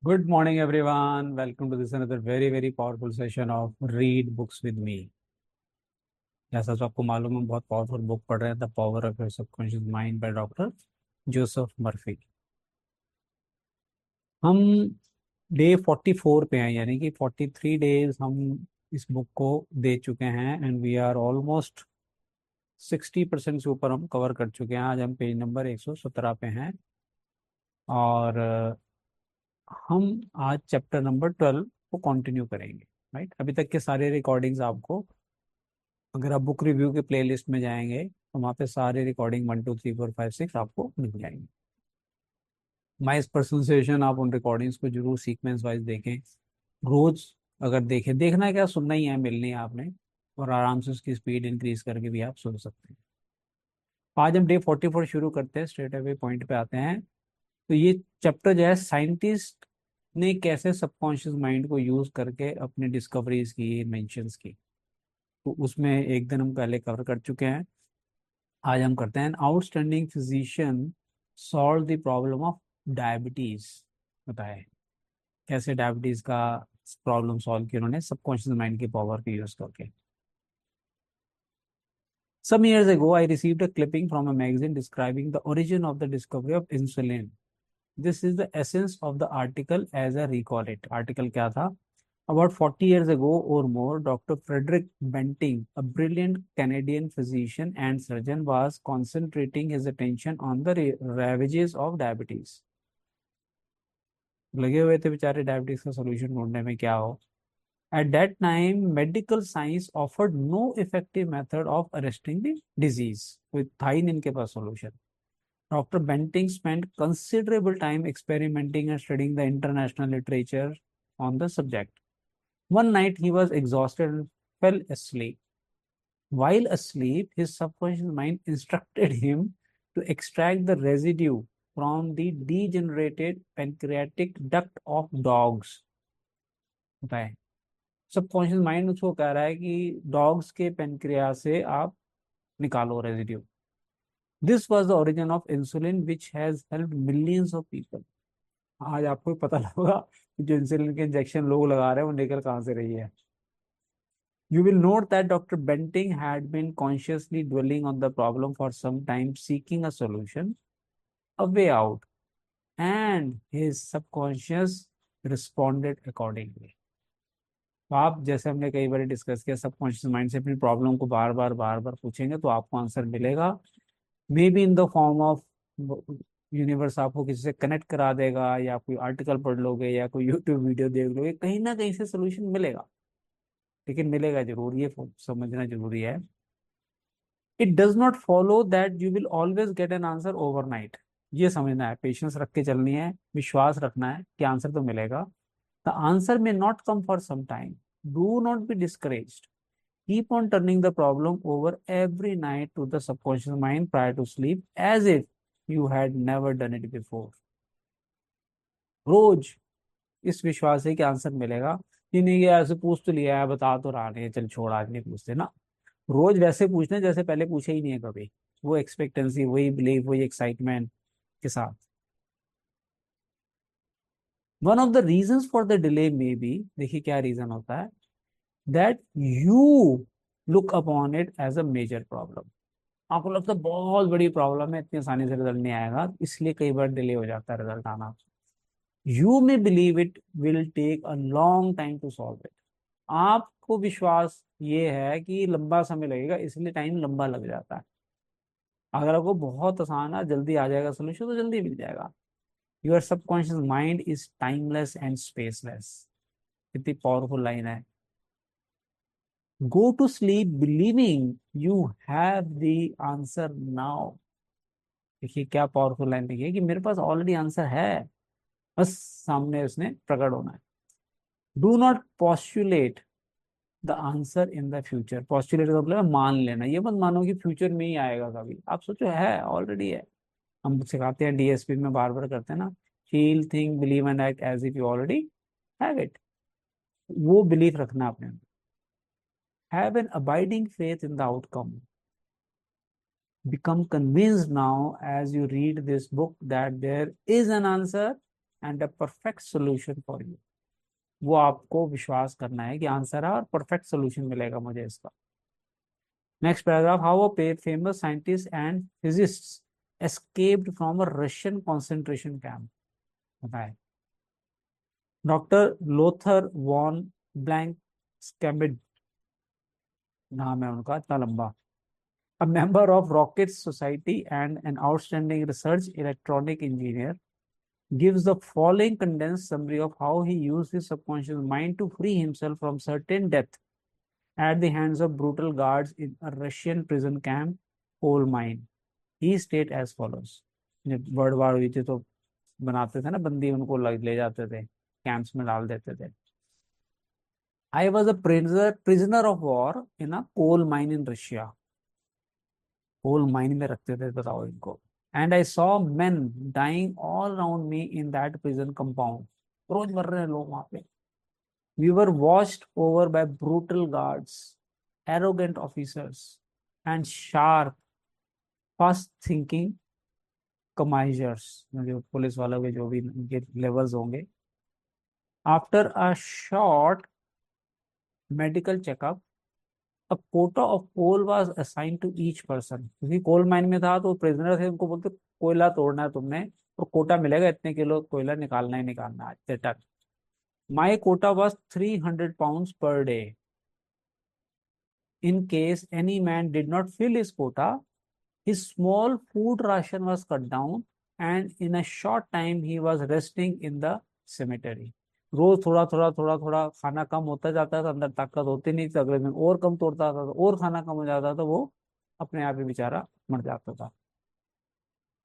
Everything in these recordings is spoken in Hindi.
Good morning, everyone. Welcome to this another very powerful session of Read Books with Me. जैसा तो आपको मालूम है, बहुत पावरफुल बुक पढ़ रहे हैं, the power of your subconscious mind by doctor Joseph Murphy. हम डे 44 पे हैं, यानी कि 43 डेज हम इस बुक को दे चुके हैं एंड वी आर ऑलमोस्ट 60% से ऊपर हम कवर कर चुके हैं। आज हम पेज नंबर 117 पे हैं और हम आज चैप्टर नंबर 12 को कंटिन्यू करेंगे। राइट, अभी तक के सारे रिकॉर्डिंग्स आपको, अगर आप बुक रिव्यू के प्लेलिस्ट में जाएंगे तो वहाँ पे सारे रिकॉर्डिंग 1 2 3 4 5 6 आपको मिल जाएंगे। माई पर्सनल सजेशन, आप उन रिकॉर्डिंग्स को जरूर सीक्वेंस वाइज देखें। रोज अगर देखें, देखना क्या, सुनना ही है, मिलनी है आपने, और आराम से उसकी स्पीड इंक्रीज करके भी आप सुन सकते हैं। आज हम डे 44 शुरू करते हैं, स्ट्रेट अवे पॉइंट पे आते हैं। तो ये चैप्टर जो है, साइंटिस्ट ने कैसे सबकॉन्शियस माइंड को यूज करके अपनी डिस्कवरीज की, इन्वेंशंस की, तो उसमें एक दिन हम पहले कवर कर चुके हैं। आज हम करते हैं outstanding physician solve the problem of diabetes. बताए कैसे डायबिटीज का प्रॉब्लम सॉल्व किया उन्होंने सबकॉन्शियस माइंड की पावर को यूज करके। Some years ago, I received a clipping from a magazine describing the origin of the discovery of insulin. This is the essence of the article as I recall it. Article क्या था? About 40 years ago or more, Dr. Frederick Benting, a brilliant Canadian physician and surgeon, was concentrating his attention on the ravages of diabetes. लगे हुए थे बेचारे डायबिटीज का सोल्यूशन ढूंढने में, क्या हो। At that time, medical science offered no effective method of arresting the disease. कोई था ही नहीं इनके पास solution. Dr. Benting spent considerable time experimenting and studying the international literature on the subject. One night he was exhausted and fell asleep. While asleep, his subconscious mind instructed him to extract the residue from the degenerated pancreatic duct of dogs. बताए, सबकॉन्शियस माइंड उसको कह रहा है कि डॉग्स के पेनक्रियास से आप निकालो residue. This was the origin of insulin which has helped millions of people. आज आपको पता लगा कि जो इंसुलिन के इंजेक्शन लोग लगा रहे हैं वो निकल कहाँ से रही है। You will note that Dr. Benting had been consciously dwelling on the problem for some time, seeking a solution, a way out, and his subconscious responded accordingly. तो आप, जैसे हमने कई बार डिस्कस किया, सबकॉन्शियस माइंड से अपनी प्रॉब्लम को बार बार पूछेंगे तो आपको आंसर मिलेगा। May be in the form of universe आपको किसी से कनेक्ट करा देगा, या कोई आर्टिकल पढ़ लोगे, या कोई यूट्यूब वीडियो देख लोगे, कहीं ना कहीं से सोल्यूशन मिलेगा। लेकिन मिलेगा जरूर, ये समझना जरूरी है। It does not follow that you will always get an answer overnight. ये समझना है, पेशेंस रख के चलनी है, विश्वास रखना है कि आंसर तो मिलेगा। The answer may not come for some time. Do not be discouraged. Keep on turning the problem over every night to the subconscious mind prior to sleep as if you had never done it before. रोज इस विश्वास है कि आंसर मिलेगा। ये नहीं कि ऐसे पूछ तो लिया है, बता तो रहा नहीं, चल छोड़ आज नहीं पूछते ना। रोज वैसे पूछने जैसे पहले पूछे ही नहीं है कभी। वो एक्सपेक्टेंसी, वही बिलीव, वही एक्साइटमेंट के साथ। One of the reasons for the delay may be, देखिए क्या रीजन होता है, that you look upon it as a major problem. आपको लगता है बहुत बड़ी प्रॉब्लम है, इतनी आसानी से रिजल्ट नहीं आएगा, इसलिए कई बार डिले हो जाता है रिजल्ट आना। You may believe it will take a long time to solve it. आपको विश्वास ये है कि लंबा समय लगेगा, इसलिए टाइम लंबा लग जाता है। अगर आपको बहुत आसान है, जल्दी आ जाएगा सोल्यूशन, तो जल्दी मिल जाएगा। Your subconscious mind is timeless and spaceless. कितनी पावरफुल लाइन है। Go to sleep believing you have the answer now. देखिए क्या पावरफुल लाइन लिखी है कि मेरे पास ऑलरेडी आंसर है, बस सामने उसने प्रकट होना है। Do not postulate the answer in the future. Postulate का मतलब है मान लेना, ये मत मानो कि फ्यूचर में ही आएगा कभी। आप सोचो है, ऑलरेडी है। हम सिखाते हैं डीएसपी में, बार बार करते हैं ना, feel think believe and act as if you already have it. वो बिलीफ रखना अपने अंदर। Have an abiding faith in the outcome. Become convinced now as you read this book that there is an answer and a perfect solution for you. वो आपको विश्वास करना है कि आंसर है और परफेक्ट सोल्यूशन मिलेगा मुझे इसका। Next paragraph, how a famous scientist and physicist escaped from a Russian concentration camp. बताए। डॉक्टर लोथर वॉन ब्लैंक स्कैमिड, नाम है उनका इतना लंबा, a member of Rocket Society and an outstanding research electronic engineer, gives the following condensed summary of how he used his subconscious mind to free himself from certain death at the hands of brutal guards in a Russian prison camp, coal mine. He stated as follows. जब वर्ल्ड वार हुई थी तो बनाते थे ना बंदी, उनको ले जाते थे, कैंप्स में डाल देते थे। I was a prisoner of war in a coal mine in Russia. Coal mine में रखते थे, बताओ इनको। And I saw men dying all around me in that prison compound. रोज मर रहे हैं लोग वहां पे। We were watched over by brutal guards, arrogant officers and sharp fast thinking commissars, जो पुलिस वालों के जो भी उनके लेवल्स होंगे। After a short medical checkup, a quota of coal was assign to each person. क्योंकि कोल माइन में था तो प्रिजनर थे, उनको बोलते कोयला तोड़ना है तुमने, और कोटा मिलेगा, इतने किलो कोयला निकालना ही निकालना है, इतने ton. My quota was 300 pounds per day. In case any man did not fill his quota, his small food ration was cut down and in a short time he was resting in the cemetery। रोज थोड़ा थोड़ा थोड़ा थोड़ा खाना कम होता जाता था, अंदर ताकत होती नहीं थी, अगले दिन और कम तोड़ता था तो और खाना कम हो जाता था, वो अपने आप ही बेचारा मर जाता था।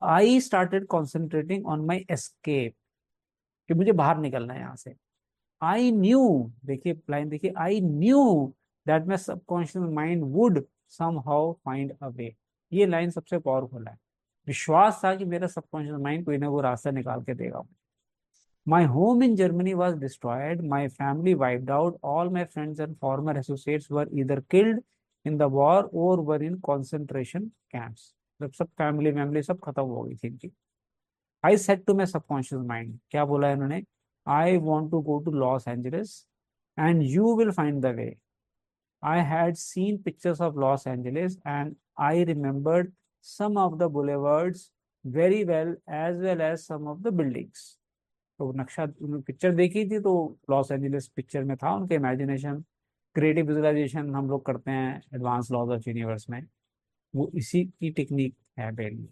I started concentrating on my escape, कि मुझे बाहर निकलना है यहाँ से। आई न्यू, देखिए लाइन देखिए, I knew that my subconscious mind would somehow find a way. ये लाइन सबसे पावरफुल है। विश्वास था कि मेरा सबकॉन्शियस माइंड कोई ना कोई रास्ता निकाल के देगा। My home in Germany was destroyed, my family wiped out, all my friends and former associates were either killed in the war or were in concentration camps। जब सब फैमिली वैमिली सब खत्म हो गई थी इनकी। I said to my subconscious mind, क्या बोला इन्होंने? I want to go to Los Angeles and you will find the way। I had seen pictures of Los Angeles and I remembered some of the boulevards very well as some of the buildings। तो नक्शा पिक्चर देखी थी तो लॉस एंजलिस पिक्चर में था, उनके इमेजिनेशन, क्रिएटिव विजुअलाइजेशन हम लोग करते हैं एडवांस लॉज ऑफ यूनिवर्स में, वो इसी की टेक्निक है पहली।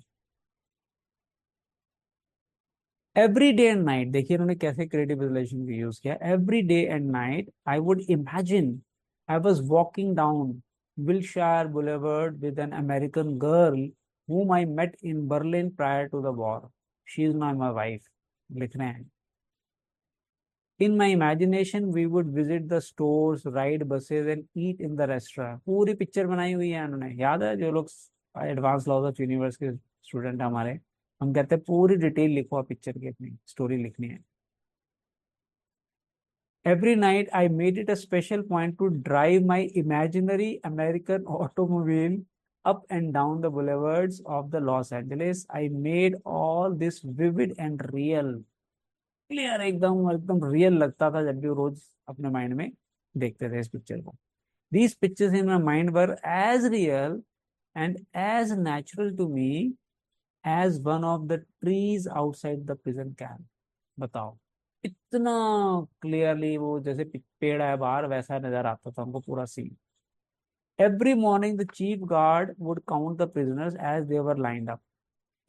एवरी डे एंड नाइट, देखिए उन्होंने कैसे क्रिएटिव विजुअलाइजेशन का यूज किया। Every day and night I would imagine I was walking down Wilshire boulevard with an American girl whom I met in Berlin prior to the war। She is now my wife। लिख रहे हैं। In my imagination, we would visit the stores, ride buses and eat in the restaurant। पूरी पिक्चर बनाई हुई है उन्होंने, याद है जो लोग एडवांस लॉज ऑफ यूनिवर्स के स्टूडेंट हमारे, हम कहते हैं पूरी डिटेल लिखो आप पिक्चर की, अपनी स्टोरी लिखनी है। Every night I made it a special point to drive my imaginary American automobile up and down the boulevards of the Los Angeles। I made all this vivid and real। Clear, एकदम एकदम रियल लगता था जब भी वो रोज अपने माइंड में देखते थे इस पिक्चर को। These pictures in my mind were as real and as natural to me as one of the trees outside the prison camp. बताओ, इतना क्लियरली वो जैसे पेड़ है बाहर वैसा नजर आता था हमको पूरा scene. Every morning the chief guard would count the prisoners as they were lined up.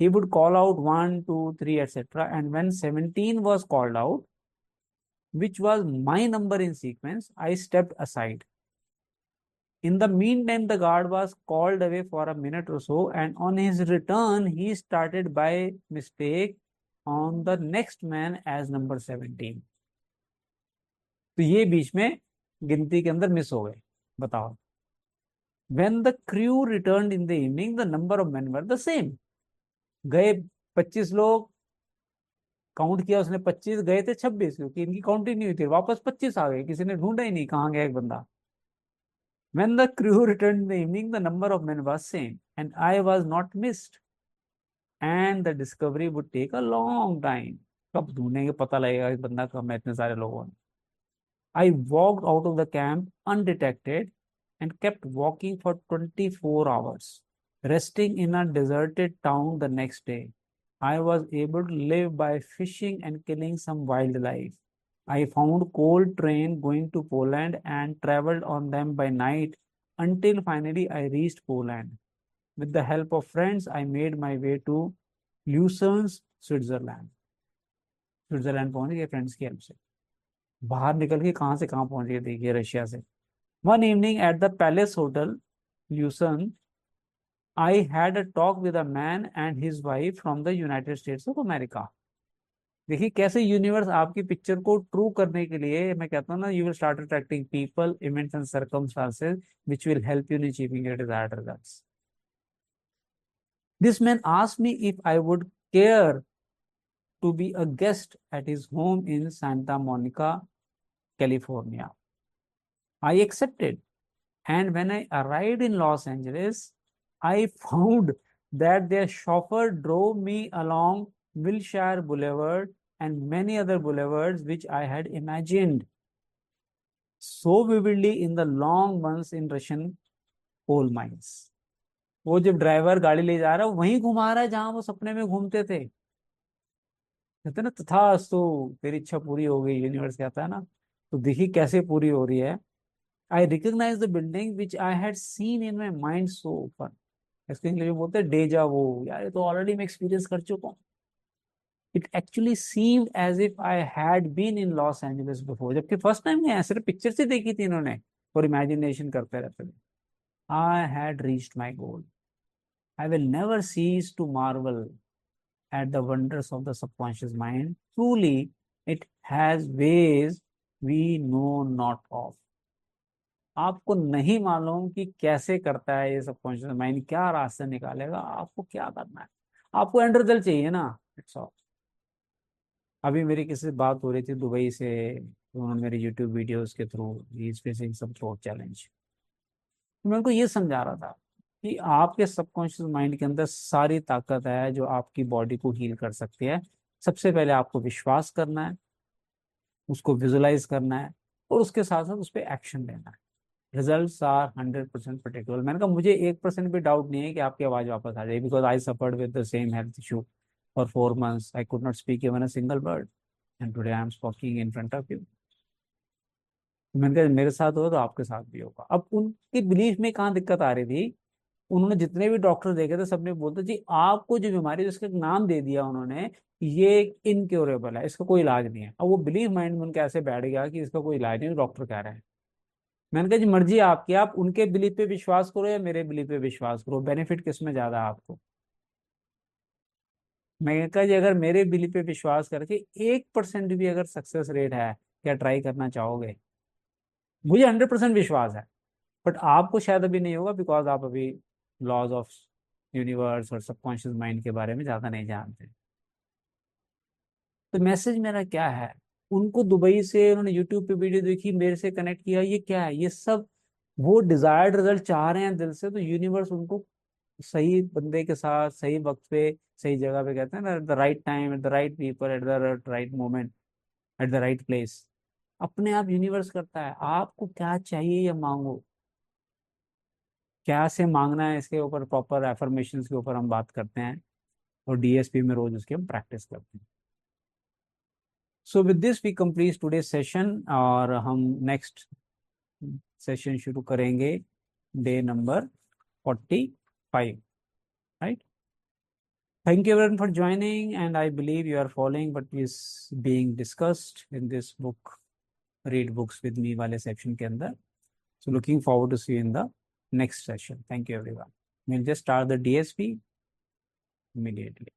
He would call out 1, 2, 3, etc. And when 17 was called out, which was my number in sequence, I stepped aside। In the meantime, the guard was called away for a minute or so, and on his return, he started by mistake on the next man as number 17। तो ये बीच में गिनती के अंदर मिस हो गए। बताओ। When the crew returned in the evening, the number of men were the same। गए 25 लोग, काउंट किया उसने 25, गए थे 26, क्योंकि इनकी काउंट ही नहीं हुई थी, वापस 25 आ गए, किसी ने ढूंढा ही नहीं कहाँ गया एक बंदा। When the crew returned in the evening, the number of men was same, and I was not missed, and the discovery would take a long time। कब ढूंढेंगे, पता लगेगा कि बंदा कब है इतने सारे लोगों में। I walked out of the camp undetected and kept walking for 24 hours, resting in a deserted town the next day. I was able to live by fishing and killing some wildlife. I found coal train going to Poland and traveled on them by night until finally I reached Poland. With the help of friends, I made my way to Lucerne, Switzerland. Switzerland पहुंच गए फ्रेंड्स की हेल्प से। बाहर निकल के कहाँ से कहाँ पहुंच गए देखिए, रशिया से। One evening at the palace hotel Luzon, I had a talk with a man and his wife from the United states of America. देखिए कैसे यूनिवर्स आपकी पिक्चर को ट्रू करने के लिए, मैं कहता हूँ ना, you will start attracting people, events and circumstances which will help you in achieving your desired results. This man asked me if I would care to be a guest at his home in Santa Monica, California. I accepted. And when I arrived in Los Angeles, I found that their chauffeur drove me along Wilshire Boulevard and many other boulevards which I had imagined so vividly in the long months in Russian coal mines. वो जब ड्राइवर गाड़ी ले जा रहा है वहीं घुमा रहा है जहां वो सपने में घूमते थे। कहते हैं ना, तथास्तु, तेरी इच्छा पूरी हो गई, यूनिवर्स कहता है ना। तो देखिए कैसे पूरी हो रही है। I recognize the building which I had seen in my mind so open. इसको इंग्लिश में बोलते हैं डेजा वो। यार ये तो ऑलरेडी मैं एक्सपीरियंस कर चुका हूँ। It actually seemed as if I had been in Los Angeles before, जबकि फर्स्ट टाइम मैं सिर्फ पिक्चर से देखी थी इन्होंने और इमेजिनेशन करते रहते थे। I had reached my goal. I will never cease to marvel at the wonders of the subconscious mind. Truly, it has ways we know not of. आपको नहीं मालूम कि कैसे करता है ये सबकॉन्शियस माइंड, क्या रास्ते निकालेगा, आपको क्या करना है, आपको एंड रिजल्ट चाहिए ना, इट्स ऑल। अभी मेरी किसी से बात हो रही थी दुबई से, उन्होंने मेरे यूट्यूब वीडियोस के through, he is facing some throat challenge. मैं उनको ये समझा रहा था कि आपके सबकॉन्शियस माइंड के अंदर सारी ताकत है जो आपकी बॉडी को हील कर सकती है। सबसे पहले आपको विश्वास करना है, उसको विजुलाइज करना है, और उसके साथ साथ उस पर एक्शन लेना है। Results are 100% predictable. मैंने कहा मुझे 1% भी डाउट नहीं है कि आपकी आवाज वापस आ जाएगी, because I suffered with the same health issue for 4 months। I could not speak even a single word and today I am speaking in front of you. मैंने कहा मेरे साथ होगा तो आपके साथ भी होगा। अब उनकी बिलीफ में कहाँ दिक्कत आ रही थी, उन्होंने जितने भी डॉक्टर देखे थे सबने बोलते जी आपको जो बीमारी है जिसका नाम दे दिया उन्होंने, ये इनक्योरेबल है, इसका कोई इलाज नहीं है। अब वो बिलीव माइंड में उनके ऐसे बैठ गया कि इसका कोई इलाज नहीं, डॉक्टर कह रहे हैं। मैंने कहा जी मर्जी आपकी, आप उनके बिलीफ पे विश्वास करो या मेरे बिलीफ पे विश्वास करो, बेनिफिट किस में ज्यादा है आपको। मैं कहा जी अगर मेरे बिलीफ पे विश्वास करके 1% भी अगर सक्सेस रेट है, क्या ट्राई करना चाहोगे। मुझे 100% विश्वास है, बट आपको शायद अभी नहीं होगा, बिकॉज आप अभी लॉज ऑफ यूनिवर्स और सबकॉन्शियस माइंड के बारे में ज्यादा नहीं जानते। तो मैसेज मेरा क्या है, उनको दुबई से उन्होंने यूट्यूब पे वीडियो देखी, मेरे से कनेक्ट किया, ये क्या है, ये सब वो डिजायर्ड रिजल्ट चाह रहे हैं दिल से, तो यूनिवर्स उनको सही बंदे के साथ सही वक्त पे सही जगह पे, कहते हैं ना, at the right time, at the right people, at the right moment, at the right place, अपने आप यूनिवर्स करता है। आपको क्या चाहिए या मांगो, क्या से मांगना है, इसके ऊपर प्रॉपर एफर्मेशन के ऊपर हम बात करते हैं, और डीएसपी में रोज उसकी हम प्रैक्टिस करते हैं। So with this we complete today session, और हम नेक्स्ट सेशन शुरू करेंगे day number 45, right. Thank you everyone for joining, and I believe you are following what is being discussed in this book, read books with me वाले section के अंदर। So looking forward to see you in the next session. Thank you everyone. We'll just start the DSP immediately.